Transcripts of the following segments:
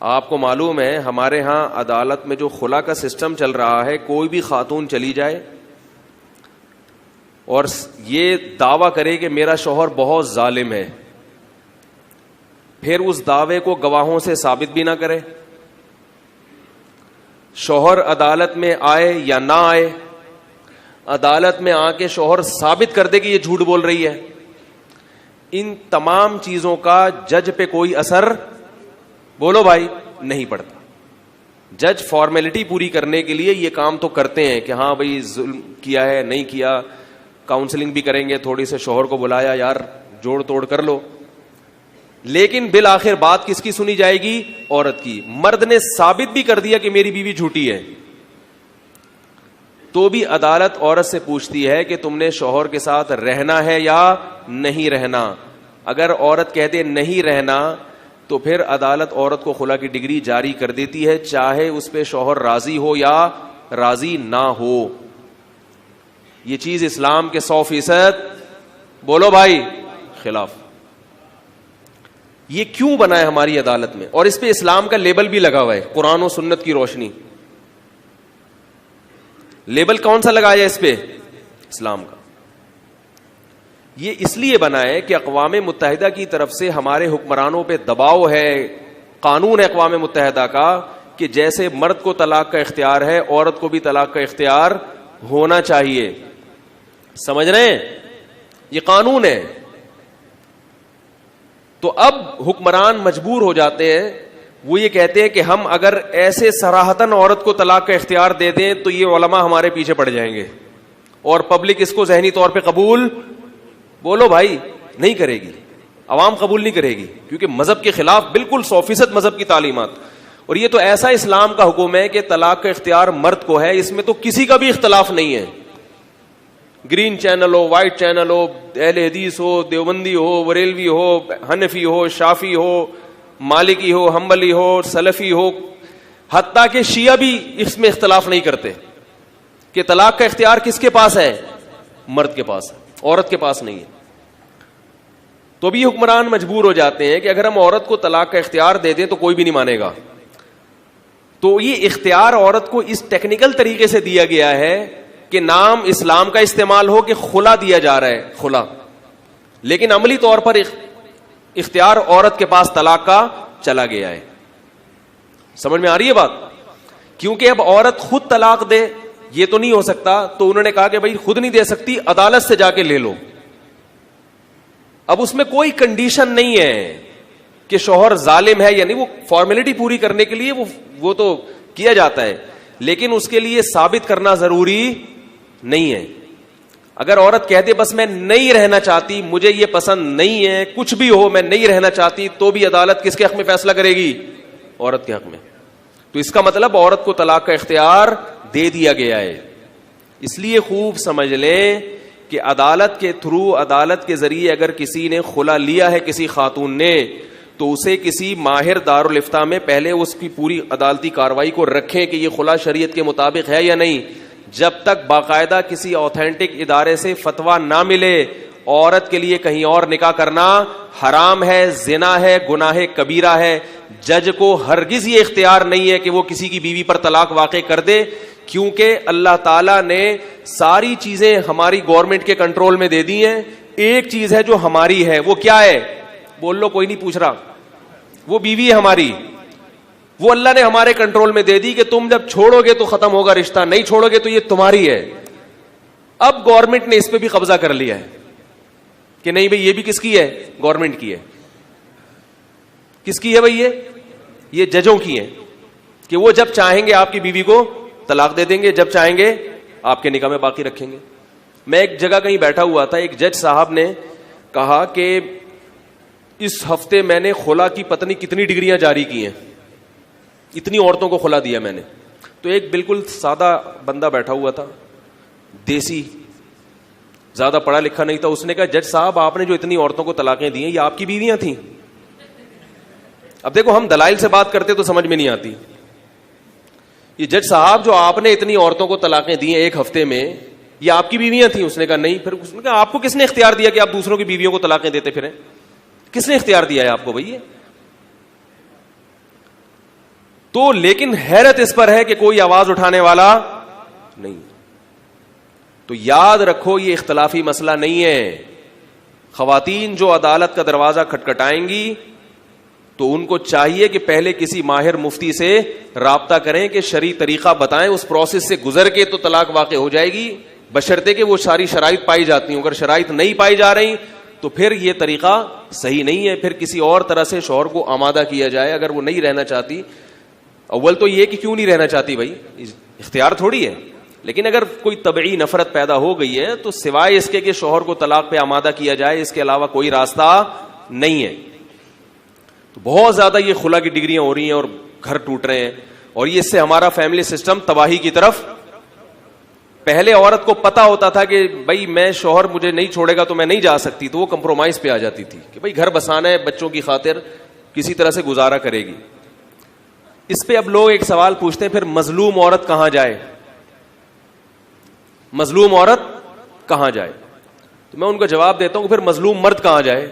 آپ کو معلوم ہے ہمارے ہاں عدالت میں جو خلا کا سسٹم چل رہا ہے, کوئی بھی خاتون چلی جائے اور یہ دعویٰ کرے کہ میرا شوہر بہت ظالم ہے, پھر اس دعوے کو گواہوں سے ثابت بھی نہ کرے, شوہر عدالت میں آئے یا نہ آئے, عدالت میں آ کے شوہر ثابت کر دے کہ یہ جھوٹ بول رہی ہے, ان تمام چیزوں کا جج پہ کوئی اثر, بولو بھائی, نہیں پڑتا. جج فارمیلٹی پوری کرنے کے لیے یہ کام تو کرتے ہیں کہ ہاں بھائی ظلم کیا ہے نہیں کیا, کاؤنسلنگ بھی کریں گے, تھوڑی سے شوہر کو بلایا یار جوڑ توڑ کر لو, لیکن بالآخر بات کس کی سنی جائے گی؟ عورت کی. مرد نے ثابت بھی کر دیا کہ میری بیوی جھوٹی ہے, تو بھی عدالت عورت سے پوچھتی ہے کہ تم نے شوہر کے ساتھ رہنا ہے یا نہیں رہنا. اگر عورت کہتے نہیں رہنا تو پھر عدالت عورت کو خلا کی ڈگری جاری کر دیتی ہے, چاہے اس پہ شوہر راضی ہو یا راضی نہ ہو. یہ چیز اسلام کے 100%, بولو بھائی, خلاف. یہ کیوں بنا ہے ہماری عدالت میں؟ اور اس پہ اسلام کا لیبل بھی لگا ہوا ہے, قرآن و سنت کی روشنی. لیبل کون سا لگایا اس پہ؟ اسلام کا. یہ اس لیے بنا ہے کہ اقوام متحدہ کی طرف سے ہمارے حکمرانوں پہ دباؤ ہے, قانون ہے اقوام متحدہ کا کہ جیسے مرد کو طلاق کا اختیار ہے, عورت کو بھی طلاق کا اختیار ہونا چاہیے. سمجھ رہے ہیں؟ یہ قانون ہے. تو اب حکمران مجبور ہو جاتے ہیں, وہ یہ کہتے ہیں کہ ہم اگر ایسے صراحتاً عورت کو طلاق کا اختیار دے دیں تو یہ علماء ہمارے پیچھے پڑ جائیں گے اور پبلک اس کو ذہنی طور پہ قبول, بولو بھائی, نہیں کرے گی. عوام قبول نہیں کرے گی کیونکہ مذہب کے خلاف, بالکل 100% مذہب کی تعلیمات. اور یہ تو ایسا اسلام کا حکم ہے کہ طلاق کا اختیار مرد کو ہے, اس میں تو کسی کا بھی اختلاف نہیں ہے. گرین چینل ہو, وائٹ چینل ہو, اہل حدیث ہو, دیوبندی ہو, بریلوی ہو, حنفی ہو, شافی ہو, مالکی ہو, حنبلی ہو, سلفی ہو, حتیٰ کہ شیعہ بھی اس میں اختلاف نہیں کرتے کہ طلاق کا اختیار کس کے پاس ہے؟ مرد کے پاس ہے, عورت کے پاس نہیں ہے. تو بھی حکمران مجبور ہو جاتے ہیں کہ اگر ہم عورت کو طلاق کا اختیار دے دیں تو کوئی بھی نہیں مانے گا. تو یہ اختیار عورت کو اس ٹیکنیکل طریقے سے دیا گیا ہے کہ نام اسلام کا استعمال ہو کہ خلا دیا جا رہا ہے, خلا, لیکن عملی طور پر اختیار عورت کے پاس طلاق کا چلا گیا ہے. سمجھ میں آ رہی ہے بات؟ کیونکہ اب عورت خود طلاق دے یہ تو نہیں ہو سکتا, تو انہوں نے کہا کہ بھائی خود نہیں دے سکتی, عدالت سے جا کے لے لو. اب اس میں کوئی کنڈیشن نہیں ہے کہ شوہر ظالم ہے یا نہیں, وہ فارمیلٹی پوری کرنے کے لیے وہ تو کیا جاتا ہے, لیکن اس کے لیے ثابت کرنا ضروری نہیں ہے. اگر عورت کہتے بس میں نہیں رہنا چاہتی, مجھے یہ پسند نہیں ہے, کچھ بھی ہو میں نہیں رہنا چاہتی, تو بھی عدالت کس کے حق میں فیصلہ کرے گی؟ عورت کے حق میں. تو اس کا مطلب عورت کو طلاق کا اختیار دے دیا گیا ہے. اس لیے خوب سمجھ لیں کہ عدالت کے تھرو, عدالت کے ذریعے اگر کسی نے خلا لیا ہے کسی خاتون نے, تو اسے کسی ماہر دارالافتاء میں پہلے اس کی پوری عدالتی کارروائی کو رکھیں کہ یہ خلا شریعت کے مطابق ہے یا نہیں. جب تک باقاعدہ کسی اوتھینٹک ادارے سے فتویٰ نہ ملے, عورت کے لیے کہیں اور نکاح کرنا حرام ہے, زنا ہے, گناہ کبیرہ ہے. جج کو ہرگز یہ اختیار نہیں ہے کہ وہ کسی کی بیوی پر طلاق واقع کر دے, کیونکہ اللہ تعالیٰ نے ساری چیزیں ہماری گورنمنٹ کے کنٹرول میں دے دی ہیں. ایک چیز ہے جو ہماری ہے, وہ کیا ہے؟ بول لو, کوئی نہیں پوچھ رہا. وہ بیوی ہے ہماری, وہ اللہ نے ہمارے کنٹرول میں دے دی کہ تم جب چھوڑو گے تو ختم ہوگا رشتہ, نہیں چھوڑو گے تو یہ تمہاری ہے. اب گورنمنٹ نے اس پہ بھی قبضہ کر لیا ہے کہ نہیں بھئی یہ بھی کس کی ہے؟ گورنمنٹ کی ہے. کس کی ہے بھئی؟ یہ ججوں کی ہے کہ وہ جب چاہیں گے آپ کی بیوی کو طلاق دے دیں گے, جب چاہیں گے آپ کے نکاح میں باقی رکھیں گے. میں ایک جگہ کہیں بیٹھا ہوا تھا, ایک جج صاحب نے کہا کہ اس ہفتے میں نے خلا کی پتہ نہیں کتنی ڈگریاں جاری کی ہیں, اتنی عورتوں کو خلا دیا میں نے. تو ایک بالکل سادہ بندہ بیٹھا ہوا تھا, دیسی, زیادہ پڑھا لکھا نہیں تھا. اس نے کہا جج صاحب آپ نے جو اتنی عورتوں کو طلاقیں دی ہیں یہ آپ کی بیویاں تھیں؟ اب دیکھو ہم دلائل سے بات کرتے تو سمجھ میں نہیں آتی. یہ جج صاحب جو آپ نے اتنی عورتوں کو طلاقیں دی ہیں ایک ہفتے میں, یہ آپ کی بیویاں تھیں؟ اس نے کہا نہیں. پھر اس نے کہا آپ کو کس نے اختیار دیا کہ آپ دوسروں کی بیویوں کو طلاقیں دیتے پھریں؟ کس نے اختیار دیا ہے آپ کو بھائی؟ تو لیکن حیرت اس پر ہے کہ کوئی آواز اٹھانے والا نہیں. تو یاد رکھو یہ اختلافی مسئلہ نہیں ہے. خواتین جو عدالت کا دروازہ کھٹکھٹائیں گی تو ان کو چاہیے کہ پہلے کسی ماہر مفتی سے رابطہ کریں کہ شرعی طریقہ بتائیں, اس پروسیس سے گزر کے تو طلاق واقع ہو جائے گی, بشرطے کہ وہ ساری شرائط پائی جاتی ہیں. اگر شرائط نہیں پائی جا رہی تو پھر یہ طریقہ صحیح نہیں ہے, پھر کسی اور طرح سے شوہر کو آمادہ کیا جائے. اگر وہ نہیں رہنا چاہتی, اول تو یہ کہ کیوں نہیں رہنا چاہتی بھائی, اختیار تھوڑی ہے, لیکن اگر کوئی طبعی نفرت پیدا ہو گئی ہے تو سوائے اس کے کہ شوہر کو طلاق پہ آمادہ کیا جائے, اس کے علاوہ کوئی راستہ نہیں ہے. تو بہت زیادہ یہ خلا کی ڈگریاں ہو رہی ہیں اور گھر ٹوٹ رہے ہیں, اور یہ اس سے ہمارا فیملی سسٹم تباہی کی طرف. پہلے عورت کو پتا ہوتا تھا کہ بھائی میں شوہر مجھے نہیں چھوڑے گا تو میں نہیں جا سکتی, تو وہ کمپرومائز پہ آ جاتی تھی کہ بھائی گھر بسانا ہے, بچوں کی خاطر کسی طرح سے گزارا کرے گی. اس پہ اب لوگ ایک سوال پوچھتے ہیں, پھر مظلوم عورت کہاں جائے, مظلوم عورت کہاں جائے؟ تو میں ان کو جواب دیتا ہوں کہ پھر مظلوم مرد کہاں جائے.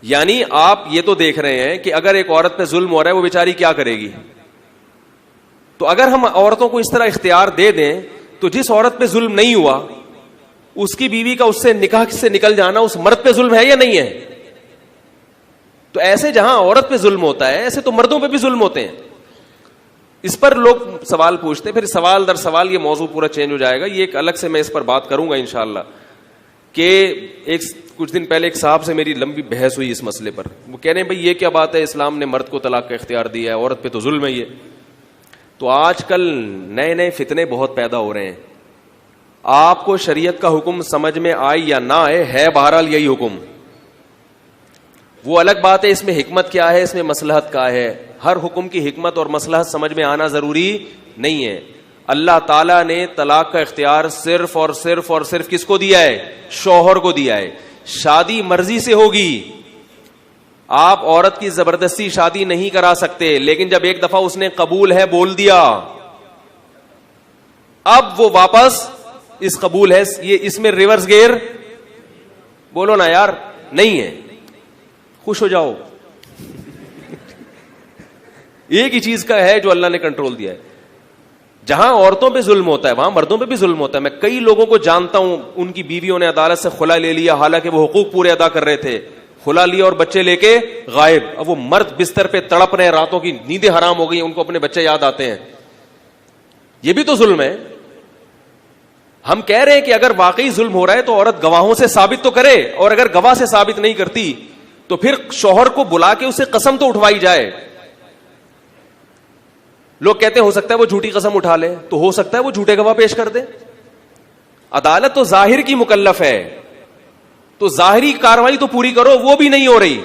یعنی آپ یہ تو دیکھ رہے ہیں کہ اگر ایک عورت پہ ظلم ہو رہا ہے وہ بیچاری کیا کرے گی. تو اگر ہم عورتوں کو اس طرح اختیار دے دیں تو جس عورت پہ ظلم نہیں ہوا اس کی بیوی کا اس سے نکاح سے نکل جانا اس مرد پہ ظلم ہے یا نہیں ہے؟ تو ایسے جہاں عورت پہ ظلم ہوتا ہے ایسے تو مردوں پہ بھی ظلم ہوتے ہیں. اس پر لوگ سوال پوچھتے ہیں, پھر سوال در سوال یہ موضوع پورا چینج ہو جائے گا. یہ ایک الگ سے میں اس پر بات کروں گا انشاءاللہ. کہ کچھ دن پہلے ایک صاحب سے میری لمبی بحث ہوئی اس مسئلے پر. وہ کہہ رہے ہیں بھائی یہ کیا بات ہے, اسلام نے مرد کو طلاق کا اختیار دیا ہے, عورت پہ تو ظلم ہے یہ. تو آج کل نئے نئے فتنے بہت پیدا ہو رہے ہیں. آپ کو شریعت کا حکم سمجھ میں آئے یا نہ آئے, ہے بہرحال یہی حکم. وہ الگ بات ہے اس میں حکمت کیا ہے, اس میں مصلحت کیا ہے. ہر حکم کی حکمت اور مصلحت سمجھ میں آنا ضروری نہیں ہے. اللہ تعالیٰ نے طلاق کا اختیار صرف اور صرف اور صرف کس کو دیا ہے؟ شوہر کو دیا ہے. شادی مرضی سے ہوگی, آپ عورت کی زبردستی شادی نہیں کرا سکتے, لیکن جب ایک دفعہ اس نے قبول ہے بول دیا, اب وہ واپس اس قبول ہے, یہ اس میں ریورس گیئر بولو نا یار نہیں ہے. خوش ہو جاؤ. ایک ہی چیز کا ہے جو اللہ نے کنٹرول دیا ہے. جہاں عورتوں پہ ظلم ہوتا ہے وہاں مردوں پہ بھی ظلم ہوتا ہے. میں کئی لوگوں کو جانتا ہوں, ان کی بیویوں نے عدالت سے خلا لے لیا حالانکہ وہ حقوق پورے ادا کر رہے تھے, خلا لیا اور بچے لے کے غائب. اب وہ مرد بستر پہ تڑپ رہے ہیں, راتوں کی نیندیں حرام ہو گئی, ان کو اپنے بچے یاد آتے ہیں. یہ بھی تو ظلم ہے. ہم کہہ رہے ہیں کہ اگر واقعی ظلم ہو رہا ہے تو عورت گواہوں سے ثابت تو کرے, اور اگر گواہ سے ثابت نہیں کرتی تو پھر شوہر کو بلا کے اسے قسم تو اٹھوائی جائے. لوگ کہتے ہیں ہو سکتا ہے وہ جھوٹی قسم اٹھا لے, تو ہو سکتا ہے وہ جھوٹے گواہ پیش کر دے. عدالت تو ظاہر کی مکلف ہے, تو ظاہری کاروائی تو پوری کرو, وہ بھی نہیں ہو رہی.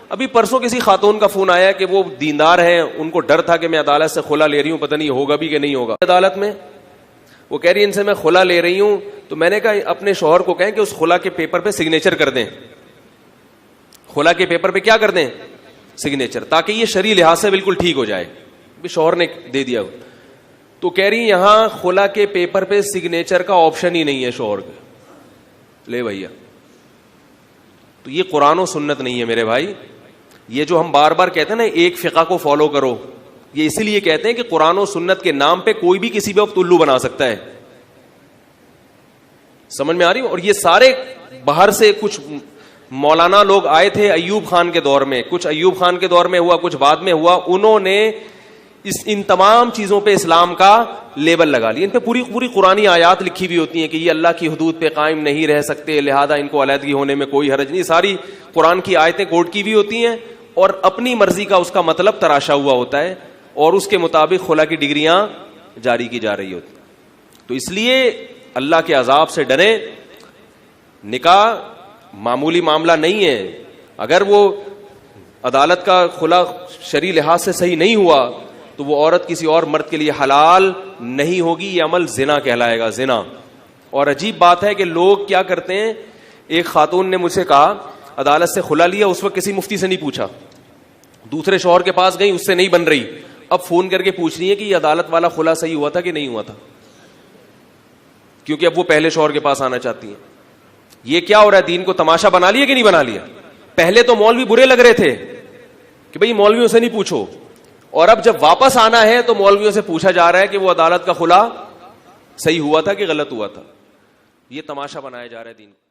ابھی پرسوں کسی خاتون کا فون آیا کہ وہ دیندار ہیں, ان کو ڈر تھا کہ میں عدالت سے خلا لے رہی ہوں, پتہ نہیں ہوگا بھی کہ نہیں ہوگا عدالت میں. وہ کہہ رہی ان سے میں خلا لے رہی ہوں, تو میں نے کہا اپنے شوہر کو کہیں کہ اس خلا کے پیپر پہ سگنیچر کر دیں. خلا کے پیپر پہ کیا کر دیں؟ سگنیچر, تاکہ یہ شرعی لحاظ سے بالکل ٹھیک ہو جائے. بھی شوہر نے دے دیا. تو کہہ رہی یہاں خلا کے پیپر پہ سگنیچر کا آپشن ہی نہیں ہے شوہر کے. لے بھیا, تو یہ قرآن و سنت نہیں ہے میرے بھائی. یہ جو ہم بار بار کہتے ہیں نا ایک فقہ کو فالو کرو, یہ اسی لیے کہتے ہیں کہ قرآن و سنت کے نام پہ کوئی بھی کسی بھی وقت الو بنا سکتا ہے. سمجھ میں آ رہی ہو؟ اور یہ سارے باہر سے کچھ مولانا لوگ آئے تھے ایوب خان کے دور میں, کچھ ایوب خان کے دور میں ہوا, کچھ بعد میں ہوا, انہوں نے ان تمام چیزوں پہ اسلام کا لیبل لگا لیا. ان پہ پوری پوری قرآنی آیات لکھی ہوئی ہوتی ہیں کہ یہ اللہ کی حدود پہ قائم نہیں رہ سکتے, لہذا ان کو علیحدگی ہونے میں کوئی حرج نہیں. ساری قرآن کی آیتیں کوٹ کی ہوئی ہوتی ہیں, اور اپنی مرضی کا اس کا مطلب تراشا ہوا ہوتا ہے, اور اس کے مطابق خلا کی ڈگریاں جاری کی جا رہی ہوتی. تو اس لیے اللہ کے عذاب سے ڈریں. نکاح معمولی معاملہ نہیں ہے. اگر وہ عدالت کا خلا شرعی لحاظ سے صحیح نہیں ہوا تو وہ عورت کسی اور مرد کے لیے حلال نہیں ہوگی. یہ عمل زنا کہلائے گا, زنا. اور عجیب بات ہے کہ لوگ کیا کرتے ہیں, ایک خاتون نے مجھ سے کہا عدالت سے خلا لیا, اس وقت کسی مفتی سے نہیں پوچھا, دوسرے شوہر کے پاس گئی, اس سے نہیں بن رہی, اب فون کر کے پوچھ رہی ہے کہ یہ عدالت والا خلا صحیح ہوا تھا کہ نہیں ہوا تھا, کیونکہ اب وہ پہلے شوہر کے پاس آنا چاہتی ہیں. یہ کیا ہو رہا ہے, دین کو تماشا بنا لیا کہ نہیں بنا لیا؟ پہلے تو مولوی برے لگ رہے تھے, کہ بھئی مولویوں سے نہیں پوچھو, اور اب جب واپس آنا ہے تو مولویوں سے پوچھا جا رہا ہے کہ وہ عدالت کا خلا صحیح ہوا تھا کہ غلط ہوا تھا. یہ تماشا بنایا جا رہا ہے دین کو.